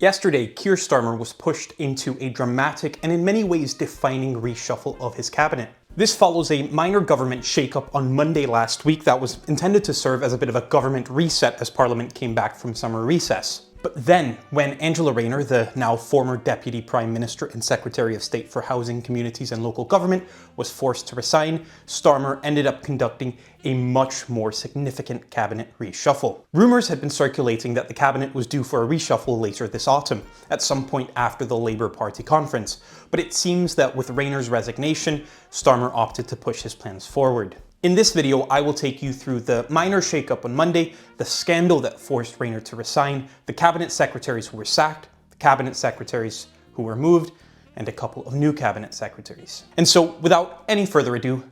Yesterday, Keir Starmer was pushed into a dramatic and in many ways defining reshuffle of his cabinet. This follows a minor government shake-up on Monday last week that was intended to serve as a bit of a government reset as Parliament came back from summer recess. But then, when Angela Rayner, the now former Deputy Prime Minister and Secretary of State for Housing, Communities and Local Government, was forced to resign, Starmer ended up conducting a much more significant cabinet reshuffle. Rumours had been circulating that the cabinet was due for a reshuffle later this autumn, at some point after the Labour Party conference, but it seems that with Rayner's resignation, Starmer opted to push his plans forward. In this video, I will take you through the minor shake-up on Monday, the scandal that forced Rayner to resign, the cabinet secretaries who were sacked, the cabinet secretaries who were moved, and a couple of new cabinet secretaries. And so, without any further ado,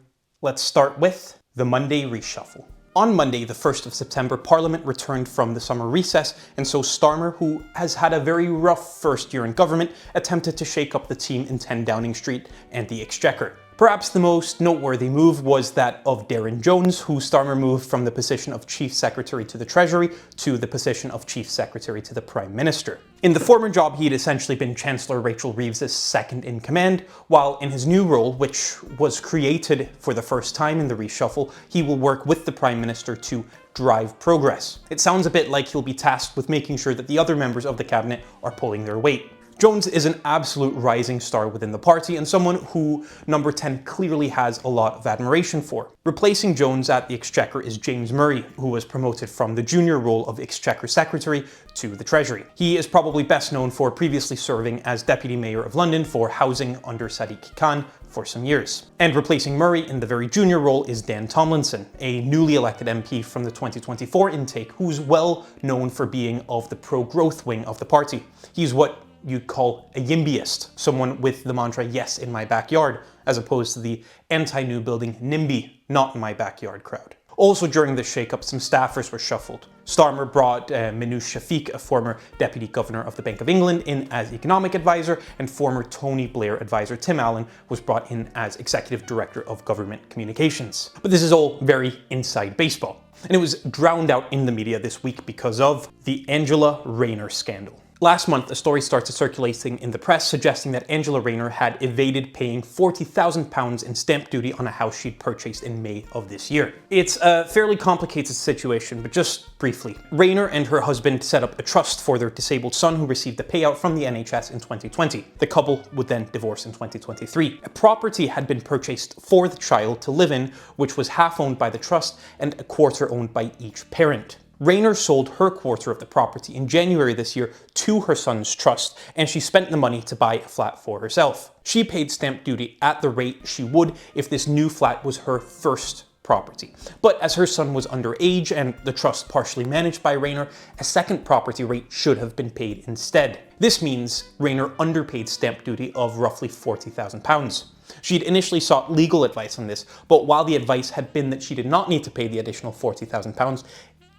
let's start with the Monday reshuffle. On Monday, the 1st of September, Parliament returned from the summer recess, and so Starmer, who has had a very rough first year in government, attempted to shake up the team in 10 Downing Street and the Exchequer. Perhaps the most noteworthy move was that of Darren Jones, who Starmer moved from the position of Chief Secretary to the Treasury to the position of Chief Secretary to the Prime Minister. In the former job, he had essentially been Chancellor Rachel Reeves's second in command, while in his new role, which was created for the first time in the reshuffle, he will work with the Prime Minister to drive progress. It sounds a bit like he'll be tasked with making sure that the other members of the cabinet are pulling their weight. Jones is an absolute rising star within the party and someone who Number 10 clearly has a lot of admiration for. Replacing Jones at the Exchequer is James Murray, who was promoted from the junior role of Exchequer Secretary to the Treasury. He is probably best known for previously serving as Deputy Mayor of London for Housing under Sadiq Khan for some years. And replacing Murray in the very junior role is Dan Tomlinson, a newly elected MP from the 2024 intake who's well known for being of the pro-growth wing of the party. He's what you'd call a YIMBYist, someone with the mantra "yes in my backyard," as opposed to the anti-new building NIMBY, not in my backyard crowd. Also during the shake-up, some staffers were shuffled. Starmer brought Minouche Shafik, a former Deputy Governor of the Bank of England, in as Economic Advisor, and former Tony Blair advisor Tim Allen was brought in as Executive Director of Government Communications. But this is all very inside baseball, and it was drowned out in the media this week because of the Angela Rayner scandal. Last month, a story started circulating in the press suggesting that Angela Rayner had evaded paying £40,000 in stamp duty on a house she'd purchased in May of this year. It's a fairly complicated situation, but just briefly. Rayner and her husband set up a trust for their disabled son who received a payout from the NHS in 2020. The couple would then divorce in 2023. A property had been purchased for the child to live in, which was half owned by the trust and a quarter owned by each parent. Rayner sold her quarter of the property in January this year to her son's trust, and she spent the money to buy a flat for herself. She paid stamp duty at the rate she would if this new flat was her first property. But as her son was underage and the trust partially managed by Rayner, a second property rate should have been paid instead. This means Rayner underpaid stamp duty of roughly £40,000. She'd initially sought legal advice on this, but while the advice had been that she did not need to pay the additional £40,000,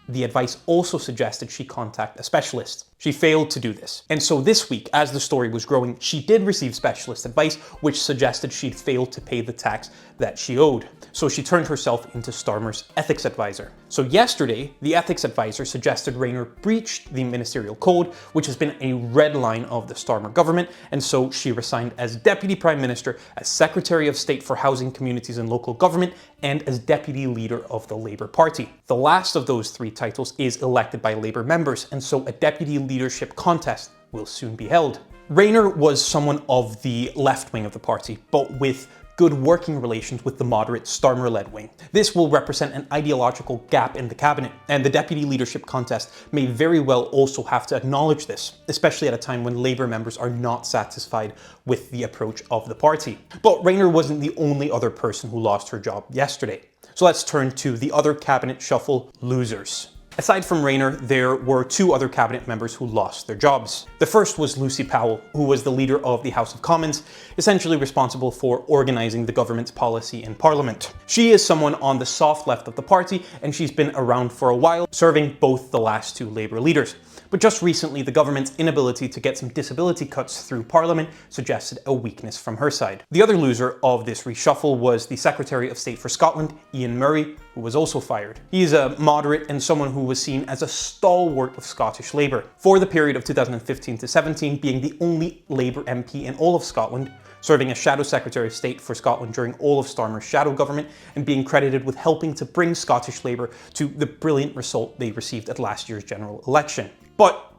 the advice also suggested she contact a specialist. She failed to do this. And so this week, as the story was growing, she did receive specialist advice, which suggested she'd failed to pay the tax that she owed. So she turned herself into Starmer's ethics advisor. So yesterday, the ethics advisor suggested Rayner breached the ministerial code, which has been a red line of the Starmer government, and so she resigned as Deputy Prime Minister, as Secretary of State for Housing, Communities and Local Government, and as Deputy Leader of the Labour Party. The last of those three titles is elected by Labour members, and so a deputy leadership contest will soon be held. Rayner was someone of the left wing of the party, but with good working relations with the moderate Starmer-led wing. This will represent an ideological gap in the cabinet, and the deputy leadership contest may very well also have to acknowledge this, especially at a time when Labour members are not satisfied with the approach of the party. But Rayner wasn't the only other person who lost her job yesterday. So let's turn to the other cabinet shuffle losers. Aside from Rayner, there were two other cabinet members who lost their jobs. The first was Lucy Powell, who was the leader of the House of Commons, essentially responsible for organising the government's policy in Parliament. She is someone on the soft left of the party, and she's been around for a while, serving both the last two Labour leaders. But just recently, the government's inability to get some disability cuts through Parliament suggested a weakness from her side. The other loser of this reshuffle was the Secretary of State for Scotland, Ian Murray, who was also fired. He is a moderate and someone who was seen as a stalwart of Scottish Labour. For the period of 2015 to 17, being the only Labour MP in all of Scotland, serving as Shadow Secretary of State for Scotland during all of Starmer's shadow government, and being credited with helping to bring Scottish Labour to the brilliant result they received at last year's general election. But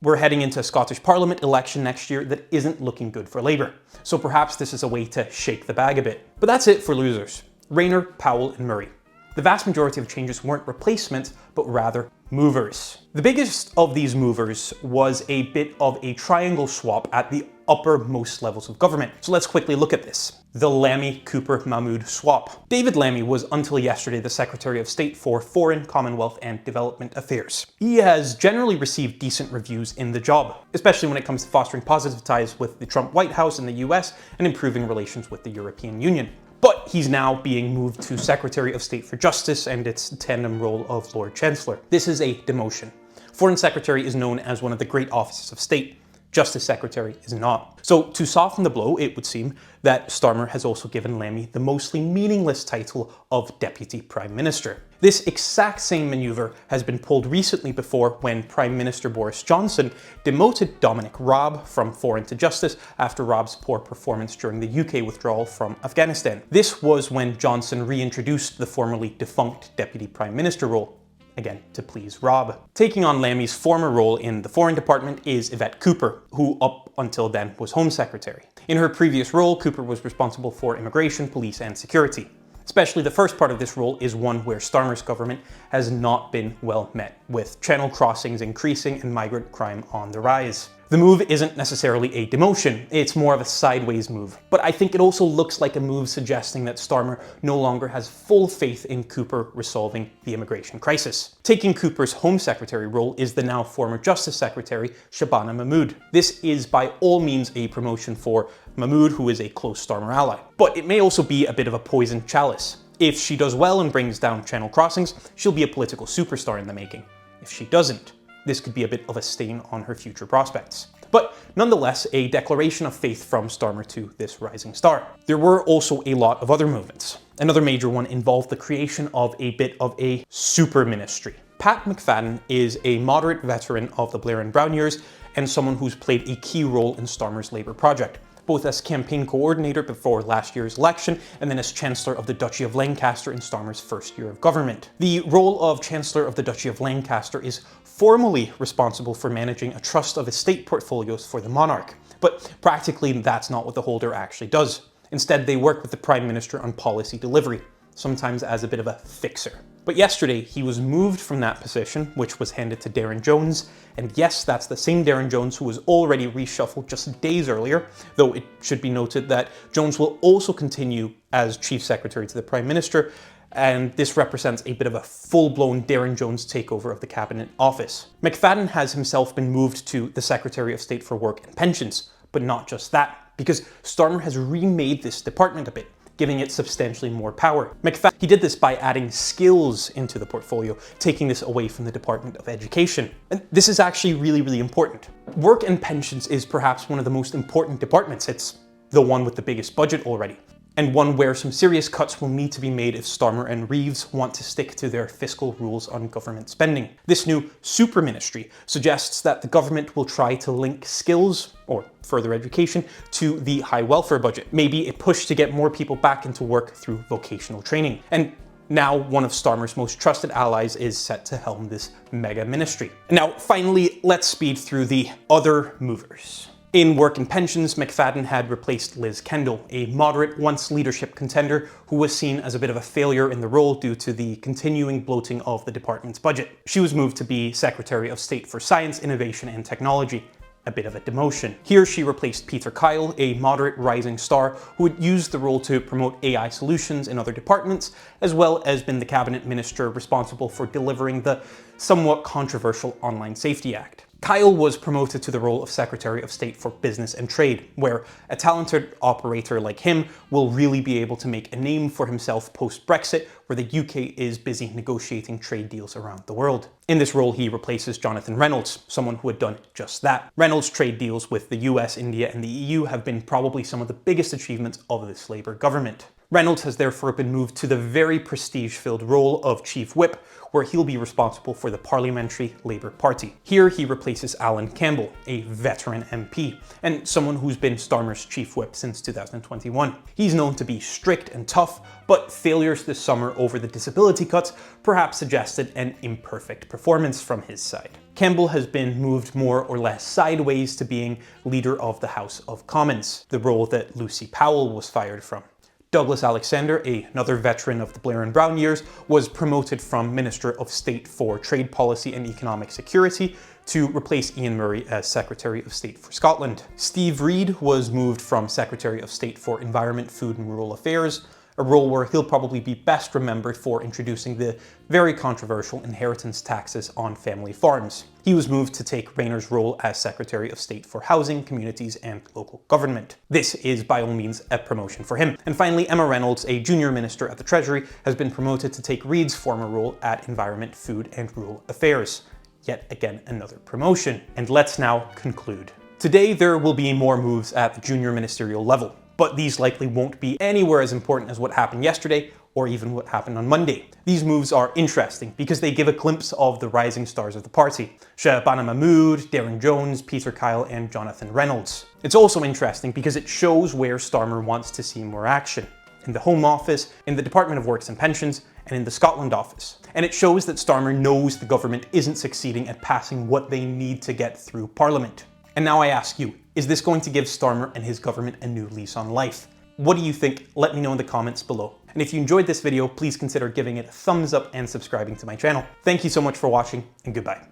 we're heading into a Scottish Parliament election next year that isn't looking good for Labour, so perhaps this is a way to shake the bag a bit. But that's it for losers: Rayner, Powell and Murray. The vast majority of changes weren't replacements, but rather movers. The biggest of these movers was a bit of a triangle swap at the uppermost levels of government. So let's quickly look at this. The Lammy-Cooper-Mahmood swap. David Lammy was until yesterday the Secretary of State for Foreign, Commonwealth and Development Affairs. He has generally received decent reviews in the job, especially when it comes to fostering positive ties with the Trump White House in the US and improving relations with the European Union. But he's now being moved to Secretary of State for Justice and its tandem role of Lord Chancellor. This is a demotion. Foreign Secretary is known as one of the great offices of state. Justice Secretary is not. So to soften the blow, it would seem that Starmer has also given Lammy the mostly meaningless title of Deputy Prime Minister. This exact same maneuver has been pulled recently before when Prime Minister Boris Johnson demoted Dominic Raab from Foreign to Justice after Raab's poor performance during the UK withdrawal from Afghanistan. This was when Johnson reintroduced the formerly defunct Deputy Prime Minister role, again, to please Raab. Taking on Lammy's former role in the Foreign Department is Yvette Cooper, who up until then was Home Secretary. In her previous role, Cooper was responsible for immigration, police and security. Especially the first part of this role is one where Starmer's government has not been well met, with channel crossings increasing and migrant crime on the rise. The move isn't necessarily a demotion, it's more of a sideways move. But I think it also looks like a move suggesting that Starmer no longer has full faith in Cooper resolving the immigration crisis. Taking Cooper's Home Secretary role is the now former Justice Secretary, Shabana Mahmood. This is by all means a promotion for Mahmood, who is a close Starmer ally. But it may also be a bit of a poisoned chalice. If she does well and brings down channel crossings, she'll be a political superstar in the making. If she doesn't, this could be a bit of a stain on her future prospects. But nonetheless, a declaration of faith from Starmer to this rising star. There were also a lot of other movements. Another major one involved the creation of a bit of a super ministry. Pat McFadden is a moderate veteran of the Blair and Brown years and someone who's played a key role in Starmer's Labour project, both as campaign coordinator before last year's election and then as Chancellor of the Duchy of Lancaster in Starmer's first year of government. The role of Chancellor of the Duchy of Lancaster is formally responsible for managing a trust of estate portfolios for the monarch, but practically that's not what the holder actually does. Instead, they work with the Prime Minister on policy delivery, sometimes as a bit of a fixer. But yesterday, he was moved from that position, which was handed to Darren Jones, and yes, that's the same Darren Jones who was already reshuffled just days earlier, though it should be noted that Jones will also continue as Chief Secretary to the Prime Minister, and this represents a bit of a full-blown Darren Jones takeover of the Cabinet Office. McFadden has himself been moved to the Secretary of State for Work and Pensions, but not just that, because Starmer has remade this department a bit, giving it substantially more power. He did this by adding skills into the portfolio, taking this away from the Department of Education. And this is actually really important. Work and pensions is perhaps one of the most important departments. It's the one with the biggest budget already, and one where some serious cuts will need to be made if Starmer and Reeves want to stick to their fiscal rules on government spending. This new super ministry suggests that the government will try to link skills, or further education, to the high welfare budget. Maybe a push to get more people back into work through vocational training. And now one of Starmer's most trusted allies is set to helm this mega ministry. Now, finally, let's speed through the other movers. In Work and Pensions, McFadden had replaced Liz Kendall, a moderate once leadership contender who was seen as a bit of a failure in the role due to the continuing bloating of the department's budget. She was moved to be Secretary of State for Science, Innovation and Technology, a bit of a demotion. Here she replaced Peter Kyle, a moderate rising star who had used the role to promote AI solutions in other departments, as well as been the cabinet minister responsible for delivering the somewhat controversial Online Safety Act. Kyle was promoted to the role of Secretary of State for Business and Trade, where a talented operator like him will really be able to make a name for himself post-Brexit, where the UK is busy negotiating trade deals around the world. In this role, he replaces Jonathan Reynolds, someone who had done just that. Reynolds' trade deals with the US, India, and the EU have been probably some of the biggest achievements of this Labour government. Reynolds has therefore been moved to the very prestige-filled role of Chief Whip, where he'll be responsible for the Parliamentary Labour Party. Here he replaces Alan Campbell, a veteran MP, and someone who's been Starmer's Chief Whip since 2021. He's known to be strict and tough, but failures this summer over the disability cuts perhaps suggested an imperfect performance from his side. Campbell has been moved more or less sideways to being Leader of the House of Commons, the role that Lucy Powell was fired from. Douglas Alexander, another veteran of the Blair and Brown years, was promoted from Minister of State for Trade Policy and Economic Security to replace Ian Murray as Secretary of State for Scotland. Steve Reid was moved from Secretary of State for Environment, Food and Rural Affairs, a role where he'll probably be best remembered for introducing the very controversial inheritance taxes on family farms. He was moved to take Rayner's role as Secretary of State for Housing, Communities and Local Government. This is by all means a promotion for him. And finally, Emma Reynolds, a junior minister at the Treasury, has been promoted to take Reid's former role at Environment, Food and Rural Affairs. Yet again, another promotion. And let's now conclude. Today, there will be more moves at the junior ministerial level, but these likely won't be anywhere as important as what happened yesterday or even what happened on Monday. These moves are interesting because they give a glimpse of the rising stars of the party. Shabana Mahmood, Darren Jones, Peter Kyle and Jonathan Reynolds. It's also interesting because it shows where Starmer wants to see more action. In the Home Office, in the Department of Works and Pensions, and in the Scotland Office. And it shows that Starmer knows the government isn't succeeding at passing what they need to get through Parliament. And now I ask you, is this going to give Starmer and his government a new lease on life? What do you think? Let me know in the comments below. And if you enjoyed this video, please consider giving it a thumbs up and subscribing to my channel. Thank you so much for watching, and goodbye.